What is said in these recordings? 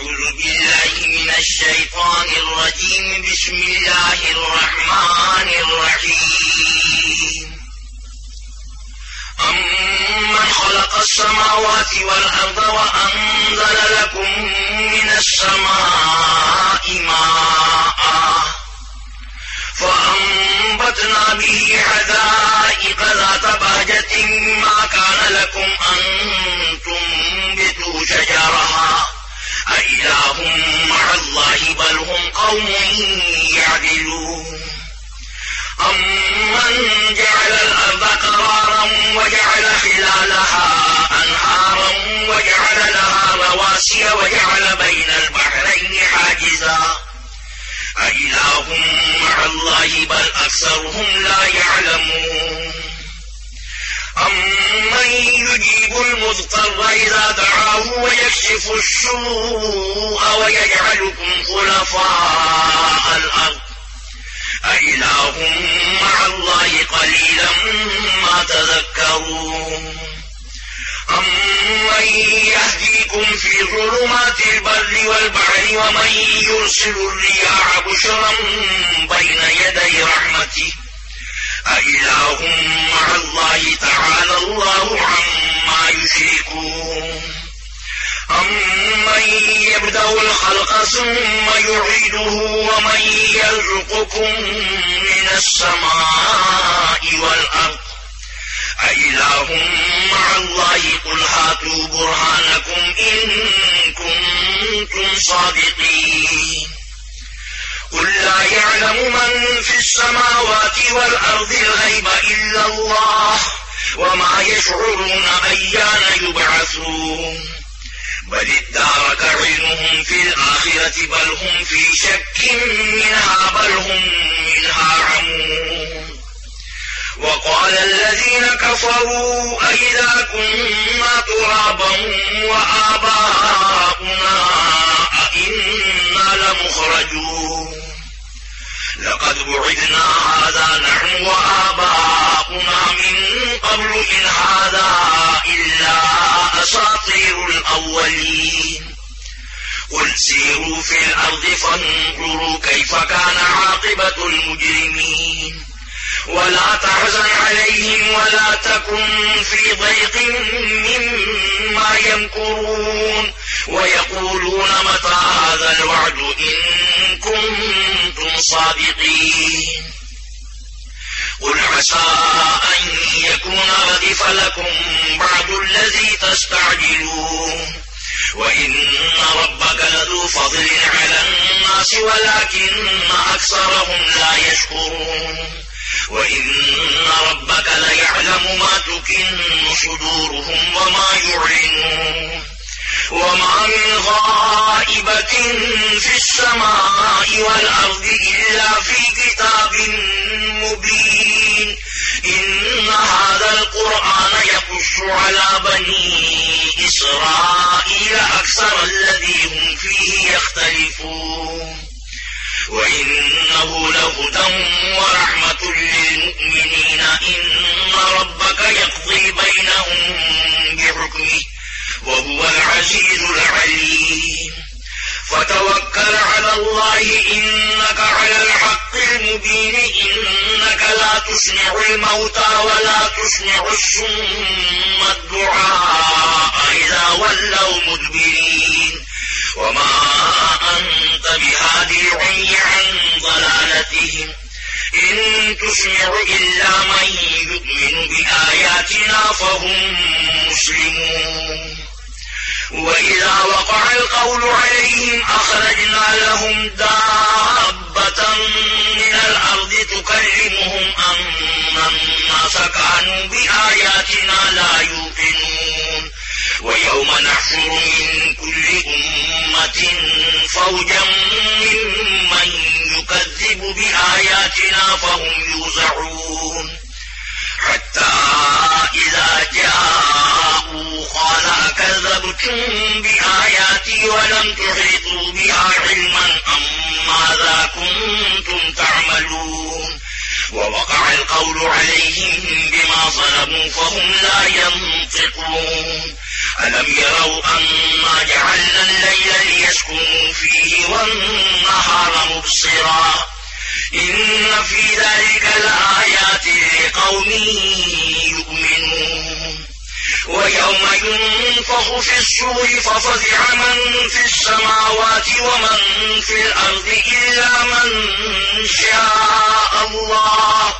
أعوذ بالله من الشيطان الرجيم. بسم الله الرحمن الرحيم. أمن خلق السماوات والأرض وأنزل لكم من السماء ماء فأنبتنا به حدائق ذات بهجة ما كان لكم أن تنبتوا شجرها أإله مع الله بل هم قوم يعدلون. أمن جعل الأرض قرارا وجعل خلالها أنهارا وجعل لها رواسي وجعل بين البحرين حاجزا أإله مع الله بل أكثرهم لا يعلمون. أمن يجيب المضطر إذا دعاه ويكشف السوء ويجعلكم خلفاء الأرض أإله مع الله قليلا ما تذكرون. أمن يهديكم في ظلمات البر والبحر ومن يرسل الرياح بشرا بين يدي رحمته أإله مع الله تعالى الله عما يشركون. أمن يبدأ الخلق ثم يعيده ومن يرزقكم من السماء والأرض أإله مع الله قل هاتوا برهانكم إن كنتم صادقين. قل لا يعلم من في السماوات والأرض الغيب إلا الله وما يشعرون أيان يبعثون. بل ادارك علمهم في الآخرة بل هم في شك منها بل هم منها عمون. وقال الذين كفروا أئذا كنا ترابا وآباؤنا أئنا لمخرجون. لقد بعدنا هذا نحن وآباؤنا من قبل إن هذا إلا أساطير الأولين. قل سيروا في الأرض فانظروا كيف كان عاقبة المجرمين. ولا تحزن عليهم ولا تكن في ضيق مما يمكرون ويقولون متى هذا الوعد إن كنتم صادقين. قل عسى أن يكون ردف لكم بعد الذي تستعجلون وإن ربك لذو فضل على الناس ولكن أكثرهم لا يشكرون. وإن ربك ليعلم ما تكن صدورهم وما يعلنون. وما من غائبة في السماء والأرض إلا في كتاب مبين. إن هذا القرآن يقص على بني إسرائيل أكثر الذي هم فيه يختلفون وإنه لهدى ورحمة للمؤمنين. إن ربك يقضي بينهم بحكمه وهو العزيز العليم. فتوكل على الله إنك على الحق المبين. إنك لا تسمع الموتى ولا تسمع الصم الدعاء إذا ولوا مدبرين. وما أنت بهادي العمي عن ضلالتهم إن تسمع إلا من يؤمن بآياتنا فهم مسلمون. وإذا وقع القول عليهم أخرجنا لهم دابة من الأرض تكلمهم أن الناس كانوا بآياتنا لا يوقنون. ويوم نحشر من كل أمة فوجا ممن يكذب بآياتنا فهم يوزعون. حتى إذا جاءوا قال أكذبتم بآياتي ولم تحيطوا بها علما أم ماذا كنتم تعملون. ووقع القول عليهم بما ظلموا فهم لا ينطقون. ألم يروا أنا جعلنا الليل ليسكنوا والنهار مبصرا إن في ذلك لآيات لقوم يؤمنون ويوم ينفخ في الصور ففزع من في السماوات ومن في الأرض إلا من شاء الله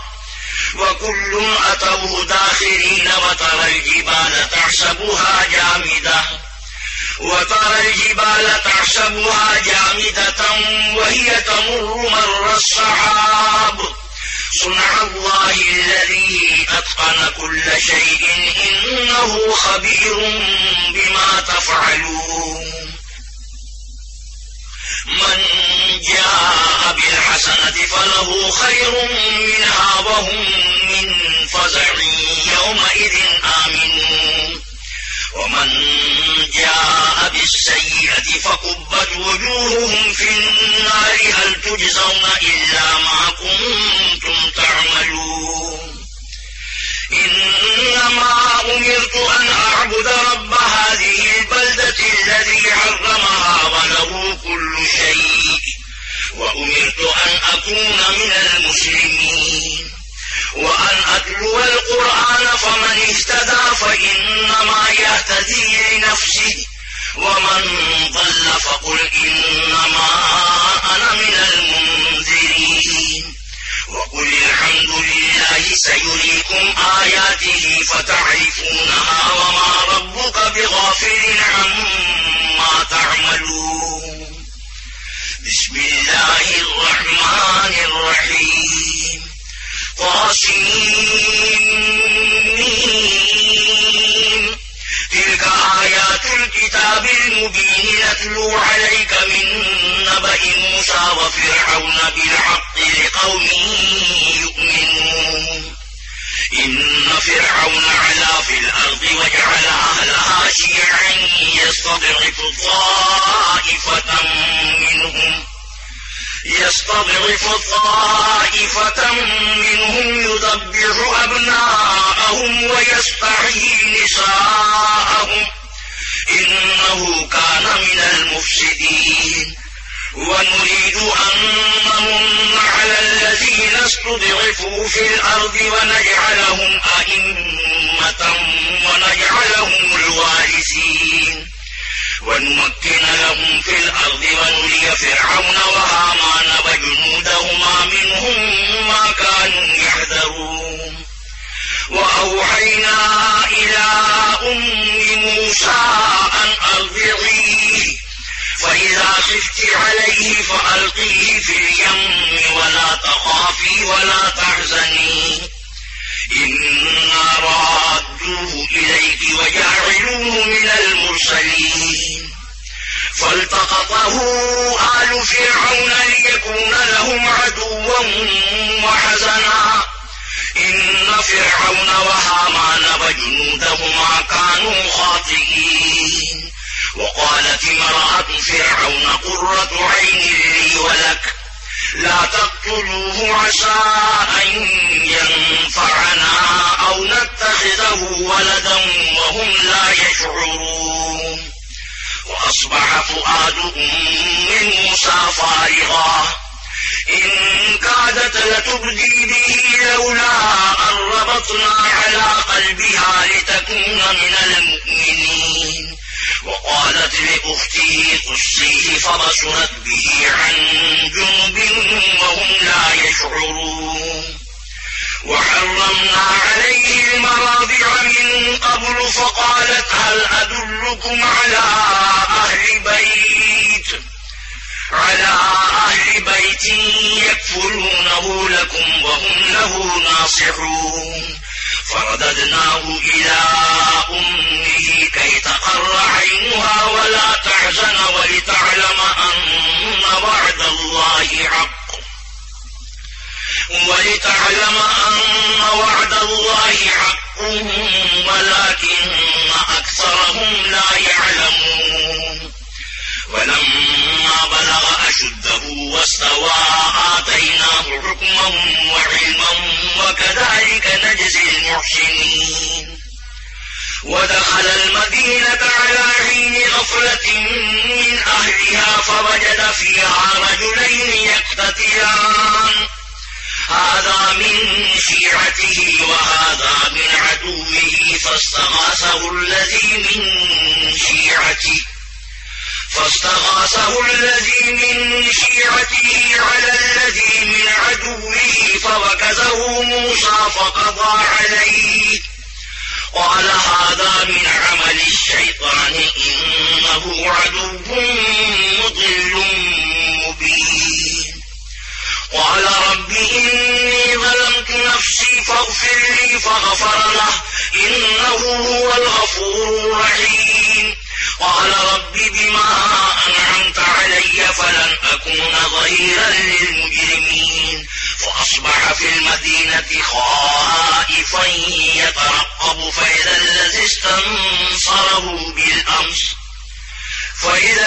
وكل أتوه داخرين وترى الجبال تحسبها جامدة وهي تمر مر السحاب صنع الله الذي أتقن كل شيء إنه خبير بما تفعلون من جاء بالحسنة فله خير منها وهم من فزع يومئذ آمنون ومن جاء بالسيئة فكبت وجوههم في النار هل تجزون إلا ما كنتم تعملون إنما أمرت أن أعبد رب هذه البلدة الذي حرمها وله كل شيء وأمرت أن أكون من المسلمين وأن أتلو القرآن فمن اهتدى فإنما يهتدي لنفسه ومن ضل فقل إنما أنا من المنذرين وقل الحمد لله سيريكم آياته فتعرفونها وما ربك بغافل عما تعملون بسم الله الرحمن الرحيم طاسمين تلك آيات الكتاب المبين نتلو عليك من نبأ موسى وفرعون بالحق لقوم يؤمنون إن فرعون علا في الأرض وجعل أهلها شيعا يستضعف طائفة منهم يذبح أبناءهم ويستحيي نساءهم إنه كان من المفسدين ونريد أن نمن على الذين استضعفوا في الأرض ونجعلهم أئمة ونجعلهم الوارثين ونمكن لهم في الأرض ونري فرعون وهامان وجنودهما منهم ما كانوا يحذرون وأوحينا إلى أم موسى أن أرضعيه فإذا خفت عليه فألقيه في اليم ولا تخافي ولا تحزني إنا رادوه إليك وجعلوه من المرسلين فالتقطه آل فرعون ليكون لهم عدوا وحزنا إن فرعون وهامان وجنودهما كانوا خاطئين وقالت امرأة فرعون قرة عين لي ولك لا تقتلوه عسى أن ينفعنا أو نتخذه ولدا وهم لا يشعرون وأصبح فؤاد أم موسى فارغا إن كادت لتبدي به لولا أن ربطنا على قلبها لتكون من المؤمنين وقالت لأخته قصيه فبصرت به عن جنب وهم لا يشعرون وحرمنا عليه المراضع من قبل فقالت هل أدلكم على أهل بيت يكفلونه لكم وهم له ناصحون فرددناه إلى أمه كي تقر عينها ولا تحزن ولتعلم أن وعد الله حق ولكن أكثرهم لا يعلمون ولما بلغ أشده واستوى آتيناه حكما وعلما وكذلك نجزي المحسنين ودخل المدينة على حين غفلة من أهلها فوجد فوجد فيها رجلين يقتتلان هذا من شيعته وهذا من عدوه فاستغاثه الذي من شيعته على الذي من عدوه فوكزه موسى فقضى عليه قال هذا من عمل الشيطان إنه عدو مضل مبين قال رب إني ظلمت نفسي فاغفر لي فغفر له إنه هو الغفور الرحيم قال رب بما أنعمت علي فلن أكون ظهيرا للمجرمين فأصبح في المدينة خائفا يترقب فإذا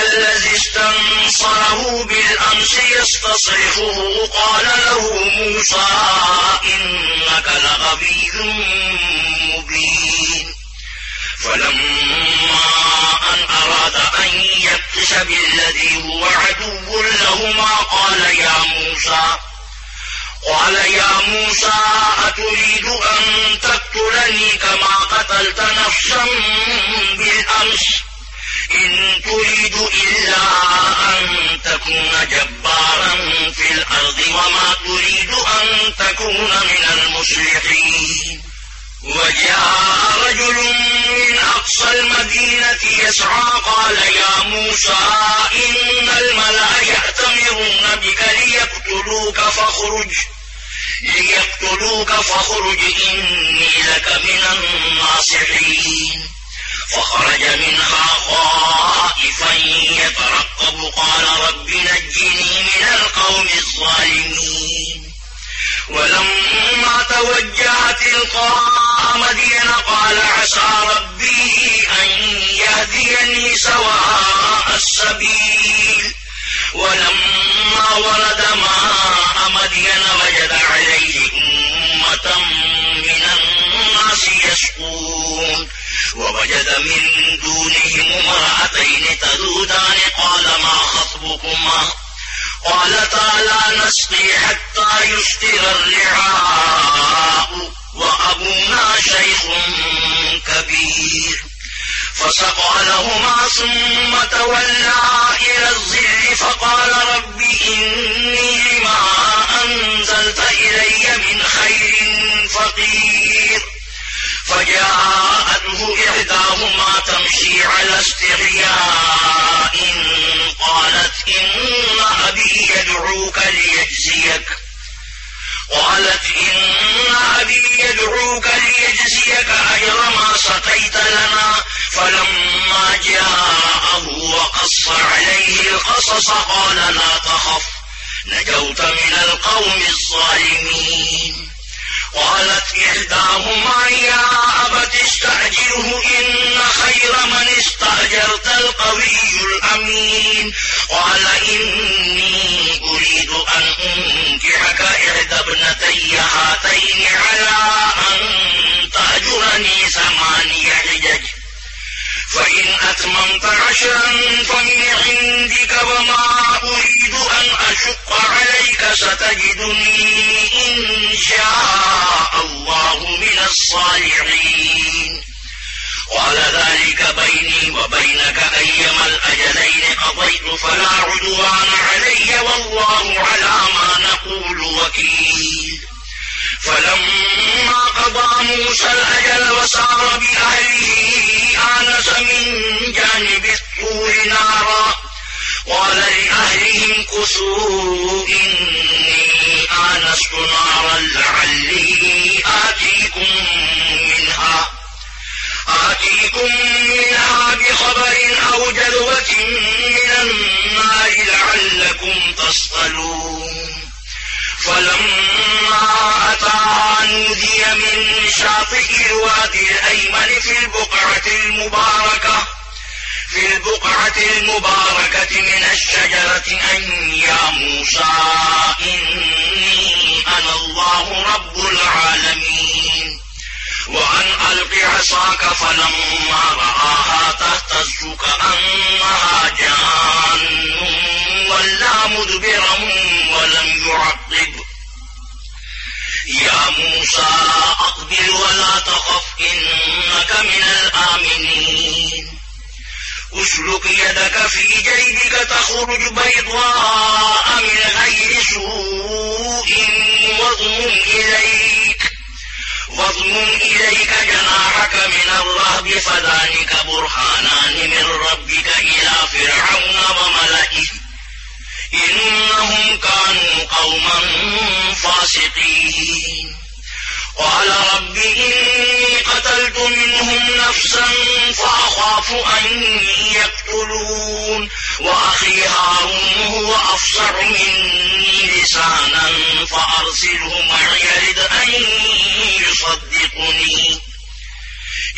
الذي استنصره بالأمس يستصرخه قال له موسى إنك لغوي مبين فلما أن أراد أن يبطش بالذي هو عدو لهما قال يا موسى أتريد أن تقتلني كما قتلت نفسا بالأمس إن تريد إلا أن تكون جبارا في الأرض وما تريد أن تكون من المصلحين وجاء رجل من أقصى المدينة يسعى قال يا موسى إن الملأ يأتمرون بك ليقتلوك فاخرج إني لك من الناصحين فخرج منها خائفا يترقب قال رب نجني من القوم الظالمين ولما توجه تلقاء مدين قال عسى ربي أن يهديني سواء السبيل ولما ورد ماء مدين وجد عليه أمة من الناس يسقون ووجد من دونهم امرأتين تذودان قال ما خطبكما قالتا لا نسقي حتى يصدر الرعاء وأبونا شيخ كبير فسقى لهما ثم تولى إلى الظل فقال رب إني لما أنزلت إلي من خير فقير فجاءته إحداهما تمشي على استحياء قالت إن أبي يدعوك ليجزيك أجر ما سقيت لنا فلما جاءه وقص عليه القصص قال لا تخف نجوت من القوم الظالمين قالت إحداهما يا أبت استأجره إن خير من استأجرت القوي الأمين قال إني أريد أن أنكحك إحدى ابنتي هاتين على أن تأجرني 8 حجج فإن أتممت 10 فمن عندك وما أريد أن أشق عليك ستجدني إن شاء الله من الصالحين قال ذلك بيني وبينك أيما الأجلين قضيت فلا عدوان علي والله على ما نقول وكيل فلما قضى موسى الأجل وسار بأهله آنس من جانب الطور نارا قال لأهلهم كثوا إني آنست نارا لعلي آتيكم منها بخبر أو جذوة من النار لعلكم تصطلون فلما أتى نودي من شاطئ الوادي الأيمن في البقعة المباركة من الشجرة أن يا موسى إني أنا الله رب العالمين وأن ألق عصاك فلما رآها تهتز كأنها جان موسى أقبل ولا تخف إنك من الآمنين أسلك يدك في جيبك تخرج بيضاء من غير سوء واضمم إليك جناحك من الرهب فذلك برهانان من ربك إلى فرعون وملئه إنهم كانوا قوما فاسقين قال رب إني قتلت منهم نفسا فأخاف أن يقتلون وأخي هارون هو أفصح مني لسانا فأرسله معي يرد أن يصدقني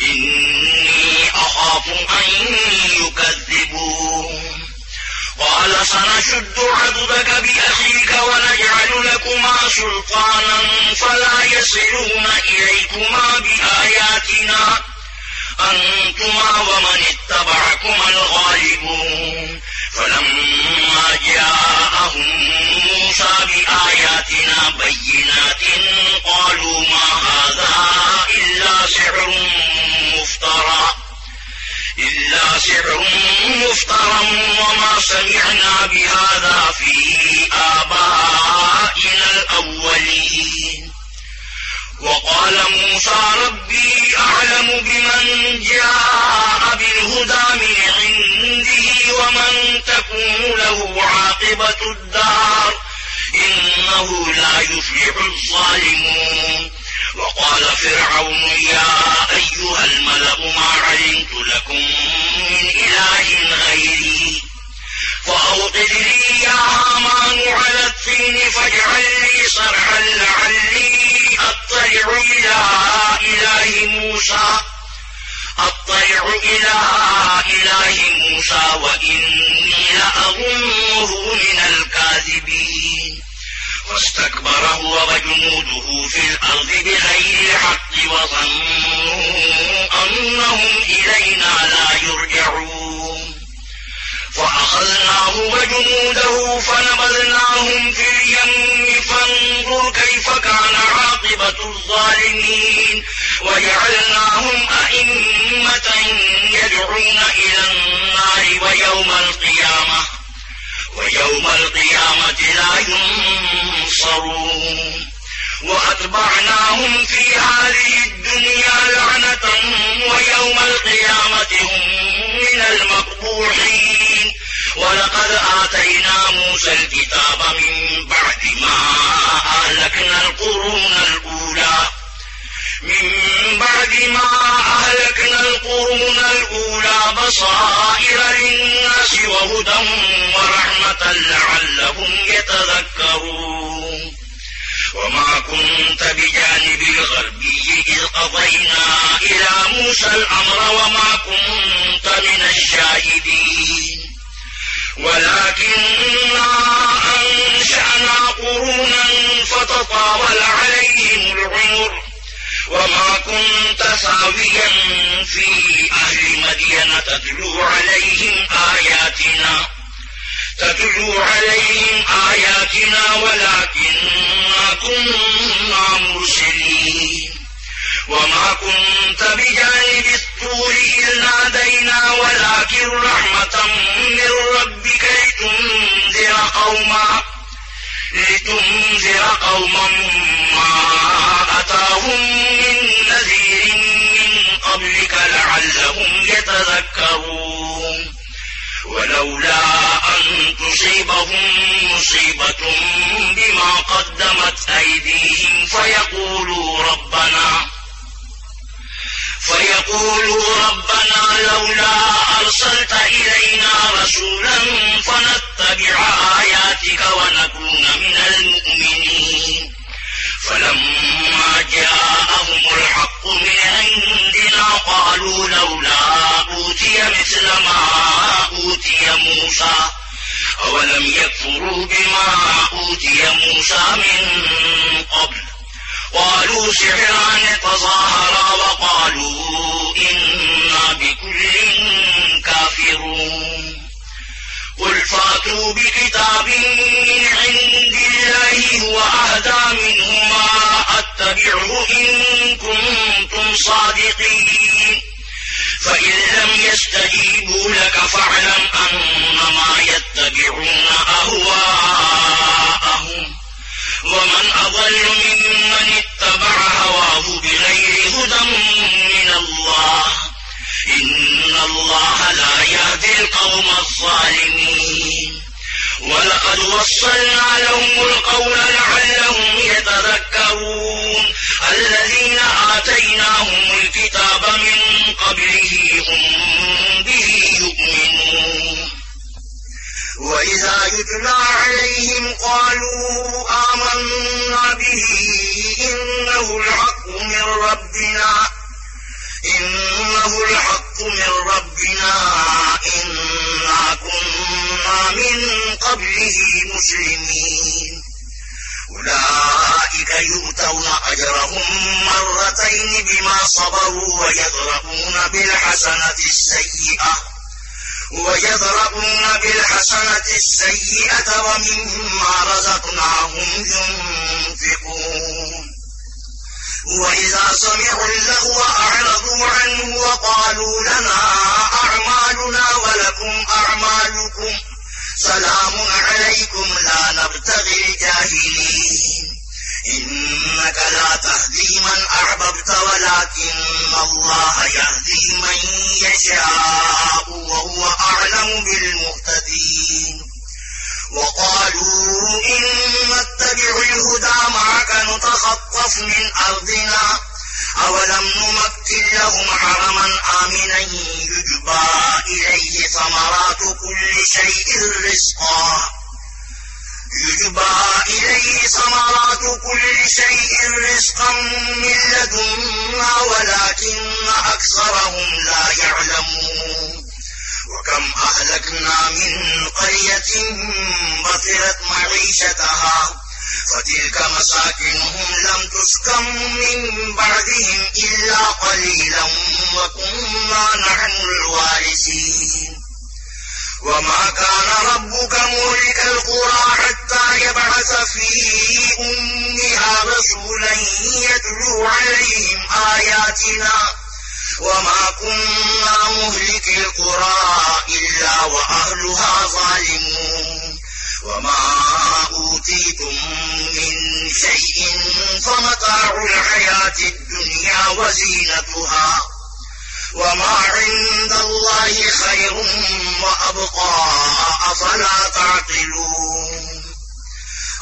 إني أخاف أن يكذبون قال سنشد عضدك بأخيك ونجعل لكما سلطانا فلا يصلون إليكما بآياتنا أنتما ومن اتبعكما الغالبون فلما جاءهم موسى بآياتنا بينات قالوا ما هذا إلا سحر مفترى وما سمعنا بهذا في آبائنا الأولين وقال موسى ربي أعلم بمن جاء بالهدى من عنده ومن تكون له عاقبة الدار إنه لا يفلح الظالمون وقال فرعون يا أيها الملأ ما علمت لكم من إله غيري فأوقد لي يا هامان على الطين فاجعل لي صرحا لعلي أطلع إلى إله موسى وإني لأظنه من الكاذبين واستكبر هو وجنوده في الأرض بغير الحق وظنوا أنهم إلينا لا يرجعون فأخذناه وجنوده فنبذناهم في اليم فانظر كيف كان عاقبة الظالمين وجعلناهم أئمة يدعون إلى النار ويوم القيامة لا ينصرون وأتبعناهم في هذه الدنيا لعنة ويوم القيامة هم من المقبوحين ولقد آتينا موسى الكتاب من بعد ما أهلكنا القرون الأولى بصائر للناس وهدى ورحمة لعلهم يتذكرون وما كنت بجانب الغربي إذ قضينا إلى موسى الأمر وما كنت من الشاهدين ولكننا أنشأنا قرونا فتطاول عليهم العمر وما كنت ساويا في أهل مدين تتلو عليهم آياتنا ولكننا كنا مرسلين وما كنت بجانب الطور إذ نادينا ولكن رحمة من ربك لتنذر قوما ما أتاهم من نذير من قبلك لعلهم يتذكرون ولولا أن تصيبهم مصيبة بما قدمت أيديهم فيقولوا ربنا لولا أرسلت إلينا رسولا فنتبع آياتك ونكون من المؤمنين فلما جاءهم الحق من عندنا قالوا لولا أوتي مثل ما أوتي موسى أولم يكفروا بما أوتي موسى من قبل قالوا سحران تظاهرا وقالوا إنا بكل كافرون قل فاتوا بكتاب من عند الله هو أهدى منهما أتبعه إن كنتم صادقين فإن لم يستجيبوا لك فاعلم أنما يتبعون أهواءهم ومن أضل ممن اتبع هواه بغير هدى من الله إن الله لا يهدي القوم الظالمين ولقد وصلنا لهم القول لعلهم يتذكرون الذين آتيناهم الكتاب من قبله هم به يؤمنون وإذا يتلى عليهم قالوا آمنا به إنه الحق من ربنا إنا كنا من قبله مسلمين أولئك يؤتون أجرهم مرتين بما صبروا ويدرؤون بالحسنة السيئة ومما رزقناهم ينفقون وإذا سمعوا اللغو أعرضوا عنه وقالوا لنا أعمالنا ولكم أعمالكم سلام عليكم لا نبتغي الجاهلين إنك لا تهدي من أحببت ولكن الله يهدي من يشاء وهو أعلم بالمهتدين وقالوا إن نتبع الهدى معك نتخطف من أرضنا أولم نمكن لهم حرما آمنا يجبى إليه ثمرات كل شيء رزقا من لدنا ولكن أكثرهم لا يعلمون وكم أهلكنا من قرية بطرت معيشتها فتلك مساكنهم لم تسكن من بعدهم إلا قليلا وكنا نحن الوارثين وما كان ربك مهلك القرى حتى يبعث في أمها رسولا يتلو عليهم آياتنا وما كنا مهلك القرى إلا وأهلها ظالمون وما أوتيتم من شيء فمتاع الحياة الدنيا وزينتها وما عند الله خير وأبقى أفلا تعقلون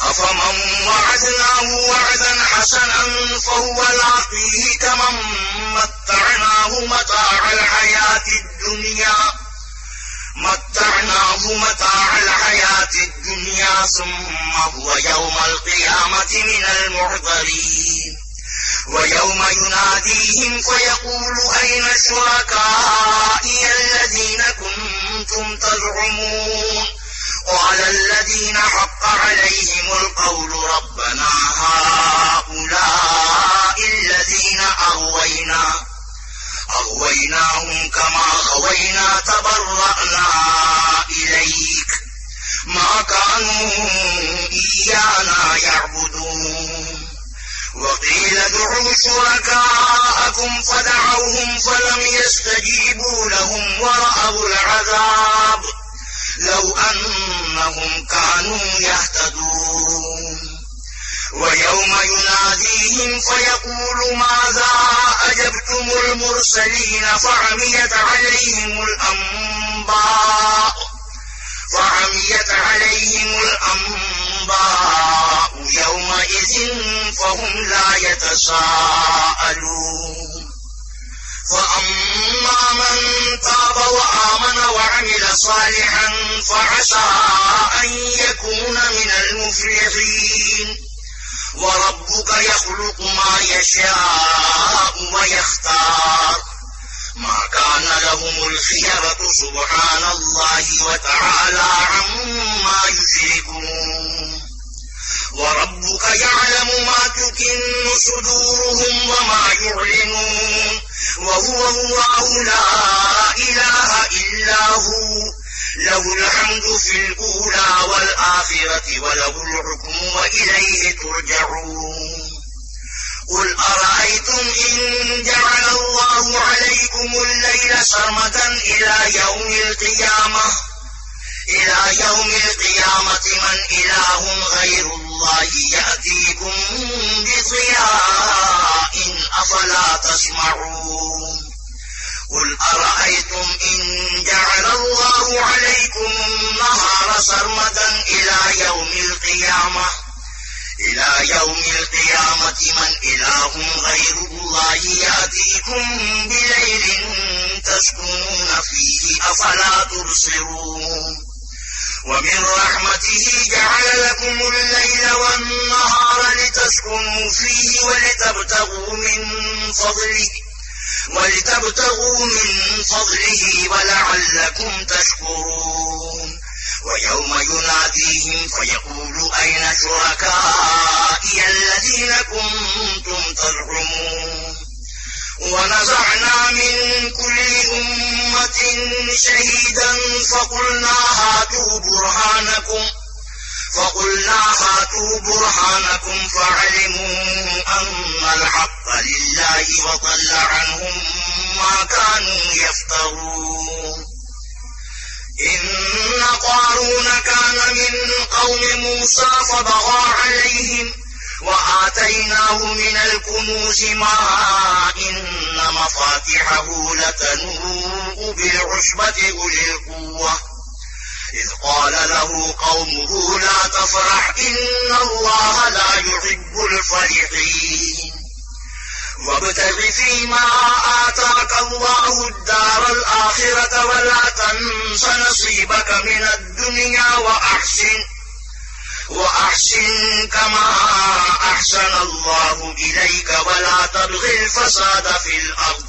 أفمن وعدناه وعدا حسنا فهو لاقيه كمن متعناه متاع الحياة الدنيا ثم هو يوم القيامة من المحضرين ويوم يناديهم فيقول أين شركائي الذين كنتم تزعمون قال الذين حق عليهم القول ربنا هؤلاء الذين أغويناهم كما غوينا تبرأنا إليك ما كانوا إيانا يعبدون وقيل ادعوا شركاءكم فدعوهم فلم يستجيبوا لهم ورأوا العذاب لو أنهم كانوا يهتدون ويوم يناديهم فيقول ماذا أجبتم المرسلين فعميت عليهم الأنباء يومئذ فهم لا يتساءلون فأما من تاب وآمن وعمل صالحا فعسى أن يكون من المفلحين وربك يخلق ما يشاء ويختار ما كان لهم الخيرة سبحان الله وتعالى عما يشركون وربك يعلم ما تكن صدورهم وما يعلنون وهو الله لا إله إلا هو له الحمد في الأولى والآخرة وله الحكم وإليه ترجعون قل أرأيتم إن جعل الله عليكم الليل سرمدا إلى يوم القيامة من إله غير الله يأتيكم بضياء أفلا تسمعون قل أرأيتم إن جعل الله عليكم النهار سرمدا إلى يوم القيامة من إله غير الله يأتيكم بليل تسكنون فيه أفلا تبصرون ومن رحمته جعل لكم الليل والنهار لتسكنوا فيه ولتبتغوا من فضله ولعلكم تشكرون ويوم يناديهم فيقول أين شركائي الذين كنتم تزعمون ونزعنا من كل أمة شهيدا فقلنا هاتوا برهانكم فعلموا أن الحق لله وضل عنهم ما كانوا يفترون إن قارون كان من قوم موسى فبغى عليهم وآتيناه من الكنوز ما إن مفاتحه لتنوء بالعصبة أولي القوة إذ قال له قومه لا تفرح إن الله لا يحب الفرحين وابتغ فيما آتاك الله الدار الآخرة ولا تنس نصيبك من الدنيا وأحسن كما أحسن الله إليك ولا تبغ الفساد في الأرض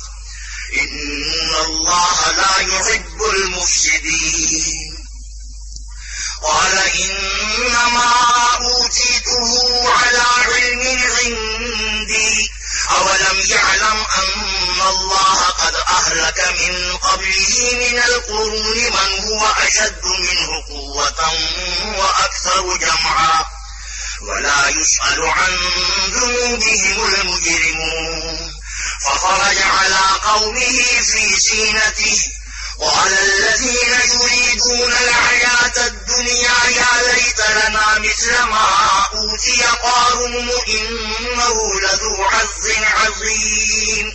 إن الله لا يحب المفسدين قال إنما أوتيته على علم عندي أولم يعلم أن الله قد أهلك من قبله من القرون من هو أشد منه قوة وأكثر جمعا ولا يسأل عن ذنوبهم المجرمون فخرج على قومه في زينته قال الذين يريدون الحياة الدنيا يا ليت لنا مثل ما أوتي قارون إنه لذو حظ عظيم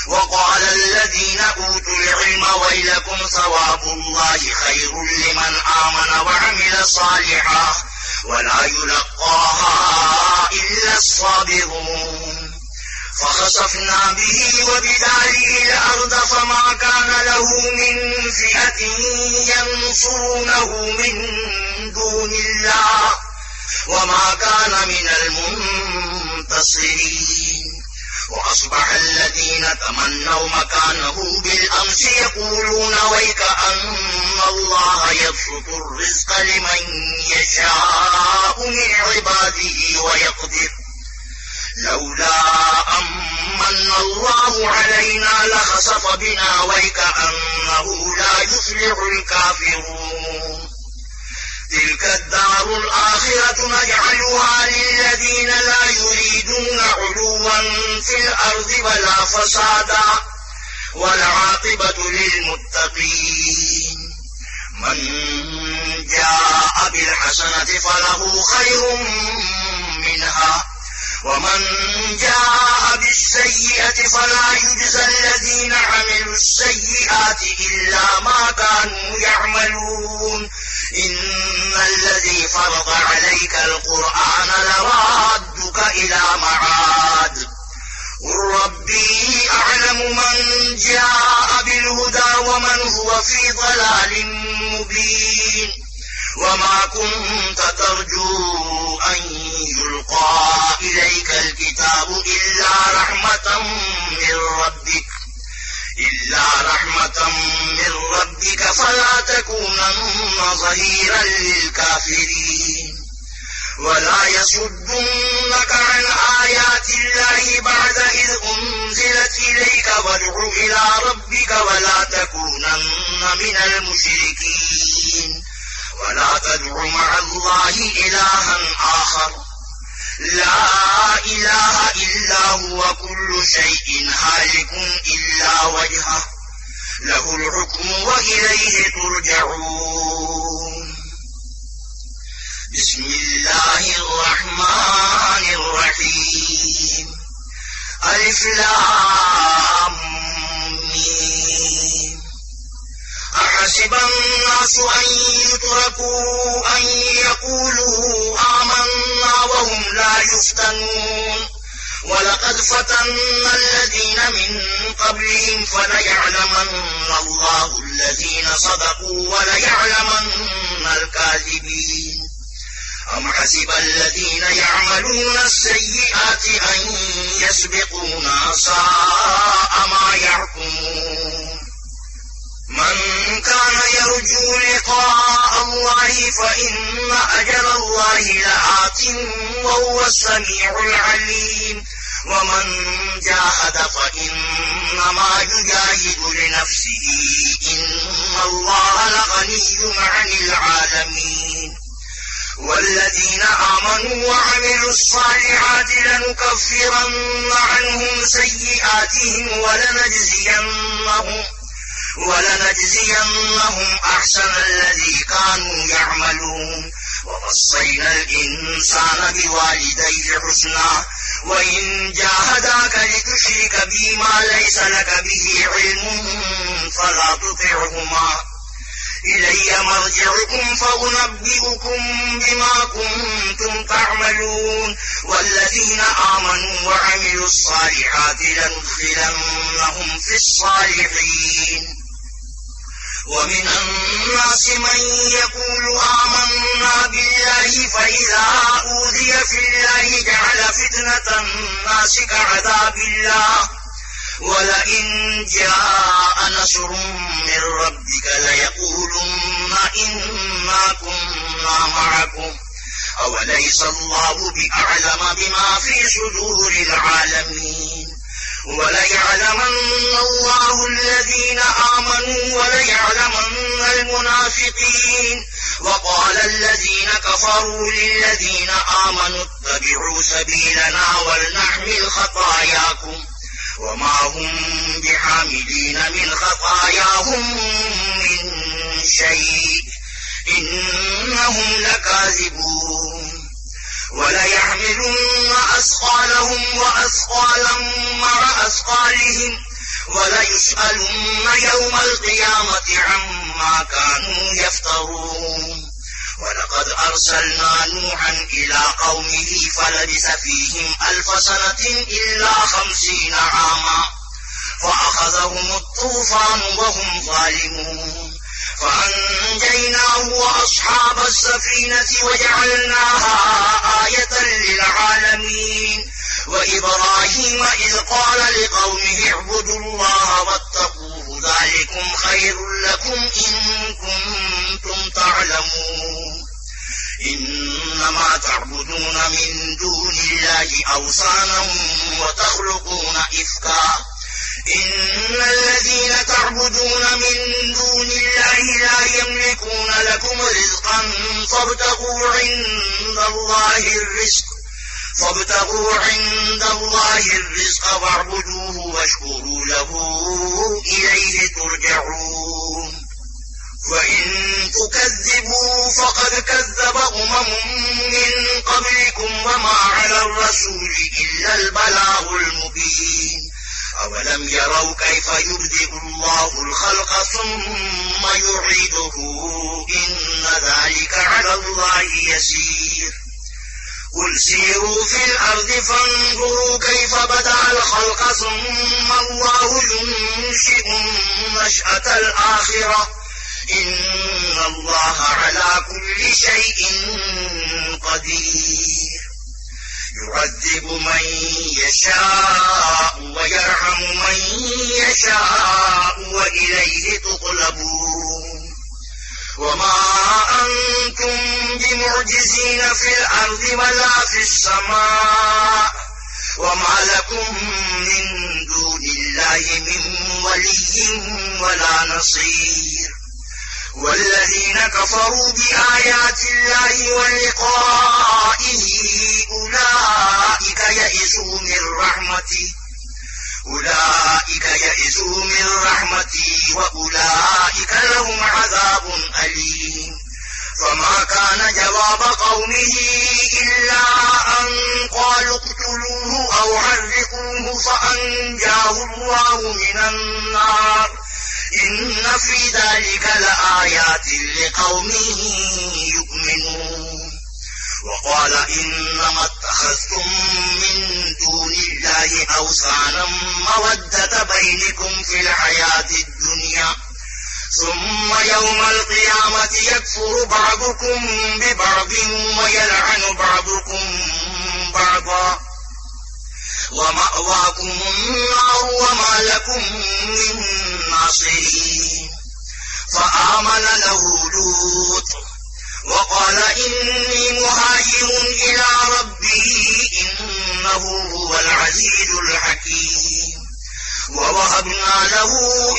وقال الذين أوتوا العلم ويلكم ثواب الله خير لمن آمن وعمل صالحا ولا يلقاها إلا الصابرون فخسفنا به وبداره الأرض فما كان له من فئة ينصرونه من دون الله وما كان من المنتصرين وأصبح الذين تمنوا مكانه بالأمس يقولون ويك أن الله يبسط الرزق لمن يشاء من عباده ويقدر لولا أمن الله علينا لخسف بنا ويك أنه لا يفلح الكافرون تلك الدار الآخرة نجعلها للذين لا يريدون علوا في الأرض ولا فسادا والعاقبة للمتقين من جاء بالحسنة فله خير منها ومن جاء بالسيئة فلا يجزى الذين عملوا السيئات إلا ما كانوا يعملون إن الذي فرض عليك القرآن لرادك إلى معاد قل ربي أعلم من جاء بالهدى ومن هو في ضلال مبين وما كنت ترجو أن يلقى إليك الكتاب إلا رحمة من ربك فلا تكونن ظهيرا للكافرين ولا يصدنك عن آيات الله بعد إذ أنزلت إليك وادع إلى ربك ولا تكونن من المشركين ولا تدع مع الله إلها آخر لا إله إلا هو كل شيء هالك إلا وجهه له الحكم وإليه ترجعون. بسم الله الرحمن الرحيم. ألف لام ميم. أحسب الناس أن يتركوا أن يقولوا آمنا وهم لا يفتنون ولقد فتنا الذين من قبلهم فليعلمن الله الذين صدقوا وليعلمن الكاذبين. أم حسب الذين يعملون السيئات أن يسبقونا ساء ما يحكمون. من كان يرجو لقاء الله فإن أجل الله لآت وهو السميع العليم. ومن جاهد فإنما يجاهد لنفسه إن الله لغني عن العالمين. والذين آمنوا وعملوا الصالحات لنكفرن عنهم سيئاتهم ولنجزينهم أحسن الذي كانوا يعملون. ووصينا الإنسان بوالديه حسنا وإن جاهداك لتشرك بي ما ليس لك به علم فلا تطعهما إلي مرجعكم فأنبئكم بما كنتم تعملون. والذين آمنوا وعملوا الصالحات لندخلنهم في الصالحين. ومن الناس من يقول آمنا بالله فإذا أوذي في الله جعل فتنة الناس كعذاب الله ولئن جاء نصر من ربك ليقولن إنا كنا معكم أوليس الله بأعلم بما في صدور العالمين. وليعلمن الله الذين آمنوا وليعلمن المنافقين. وقال الذين كفروا للذين آمنوا اتبعوا سبيلنا ولنحمل خطاياكم وما هم بحاملين من خطاياهم من شيء إنهم لكاذبون. وليحملن أثقالهم وأثقالا مع أثقالهم وليسألن يوم القيامة عما كانوا يفترون. ولقد أرسلنا نوحا إلى قومه فلبث فيهم 1000 سنة إلا 50 عاما فأخذهم الطوفان وهم ظالمون فأنجيناه وأصحاب السفينة وجعلناها آية للعالمين. وإبراهيم إذ قال لقومه اعبدوا الله واتقوه ذلكم خير لكم إن كنتم تعلمون. إنما تعبدون من دون الله أوثانا وتخلقون إفكا إن الذين تعبدون من دون الله لا يملكون لكم رزقا فابتغوا عند الله الرزق واعبدوه واشكروا له إليه ترجعون. وإن تكذبوا فقد كذب من قبلكم وما على الرسول إلا البلاغ المبين. أولم يروا كيف يبدئ الله الخلق ثم يعيده إن ذلك على الله يسير. قل سيروا في الأرض فانظروا كيف بدأ الخلق ثم الله ينشئ النشأة الآخرة إن الله على كل شيء قدير. يعذب من يشاء ويرحم من يشاء وإليه تقلبون. وما أنتم بمعجزين في الأرض ولا في السماء وما لكم من دون الله من ولي ولا نصير. والذين كفروا بآيات الله ولقائه أولئك أولئك يئسوا من رحمتي وأولئك لهم عذاب أليم. فما كان جواب قومه إلا أن قالوا اقتلوه أو حرقوه فأنجاه الله من النار إن في ذلك لآيات لقوم يؤمنون. وقال إنما اتخذتم من دون الله أوثانا مودة بينكم في الحياة الدنيا ثم يوم القيامة يكفر بعضكم ببعض ويلعن بعضكم بعضا ومأواكم النار وما لكم من ناصرين. فآمن له لوط وقال إني مهاجر إلى ربي إنه هو العزيز الحكيم. ووهبنا له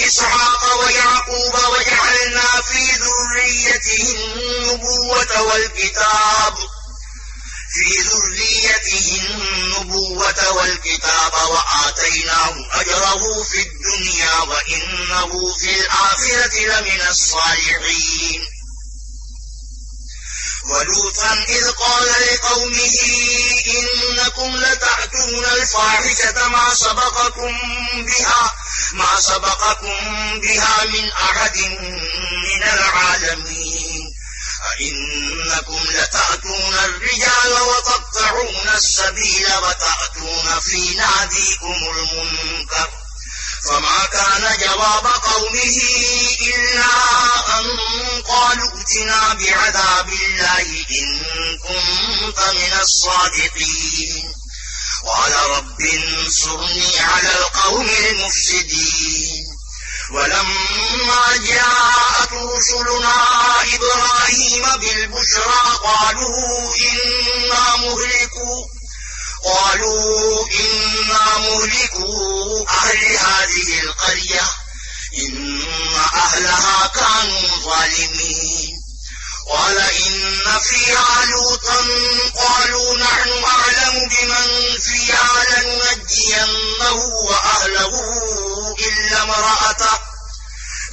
إسحاق ويعقوب وجعلنا في ذريته النبوة والكتاب وآتيناه أجره في الدنيا وإنه في الآخرة لمن الصالحين. ولوطا إذ قال لقومه إنكم لتأتون الفاحشة ما سبقكم بها من أحد من العالمين. أئنكم لتأتون الرجال وتقطعون السبيل وتأتون في ناديكم المنكر. فما كان جواب قومه إلا أن قالوا ائتنا بعذاب الله إن كنت من الصادقين. قال رب انصرني على القوم المفسدين. ولما جاءت رسلنا إبراهيم بالبشرى قالوا إنا مهلكو أهل هذه القرية إن أهلها كانوا ظالمين. قال إن فيها لوطا قالوا نحن أعلم بمن فيها لننجينه وأهله إلا امرأته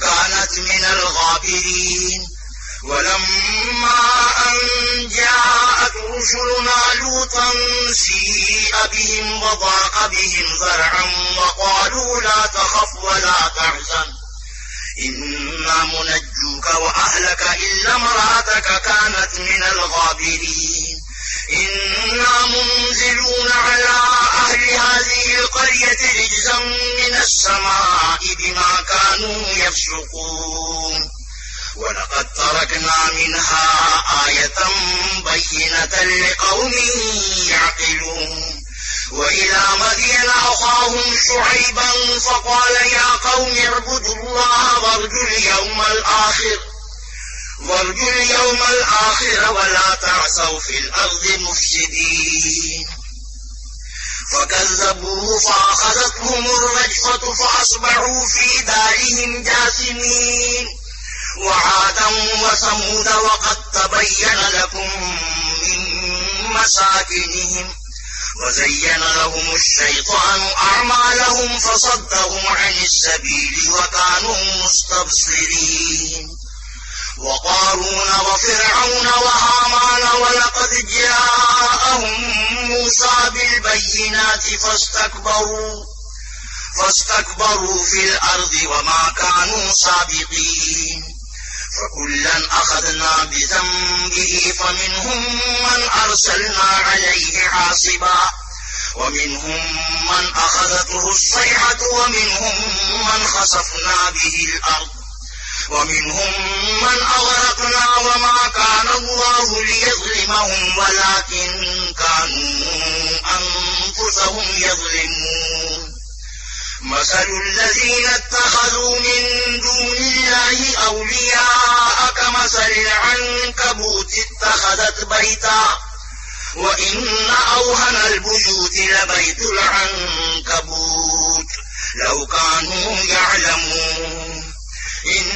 كانت من الغابرين. ولما أن جاءت رسلنا لوطا سيء بهم وضاق بهم ذرعا وقالوا لا تخف ولا تحزن إنا منجوك وأهلك إلا امرأتك كانت من الغابرين. إنا منزلون على أهل هذه القرية رجزا من السماء بما كانوا يفسقون. ولقد تركنا منها آية بينة لقوم يعقلون. وإلى مدين أخاهم شعيبا فقال يا قوم اعبدوا الله وارجوا اليوم الآخر ولا تعثوا في الأرض مفسدين. فكذبوه فأخذتهم الرجفة فأصبحوا في دارهم جاثمين. وعادا وثمود وقد تبين لكم من مساكنهم وزين لهم الشيطان أعمالهم فصدهم عن السبيل وكانوا مستبصرين. وقارون وفرعون وهامان ولقد جاءهم موسى بالبينات فاستكبروا في الأرض وما كانوا سابقين. فكلا أخذنا بذنبه فمنهم من أرسلنا عليه حاصبا ومنهم من أخذته الصيحة ومنهم من خسفنا به الأرض ومنهم من أغرقنا وما كان الله ليظلمهم ولكن كانوا أنفسهم يظلمون. مثل الذين اتخذوا من دون الله أولياء كمثل العنكبوت اتخذت بيتا وإن أوهن البيوت لبيت العنكبوت لو كانوا يعلمون. إن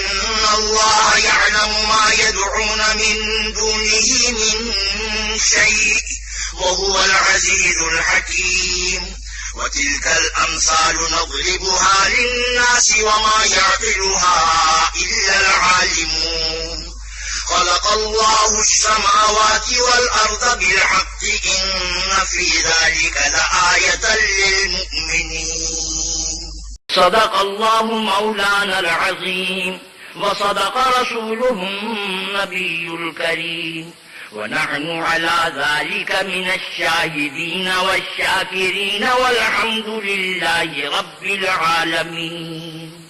الله يعلم ما يدعون من دونه من شيء وهو العزيز الحكيم وتلك الأمثال نضربها للناس وما يعقلها إلا العالمون خلق الله السماوات والأرض بالحق إن في ذلك لآية للمؤمنين. صدق الله مولانا العظيم وصدق رسوله النبي الكريم ونحن على ذلك من الشاهدين والشاكرين والحمد لله رب العالمين.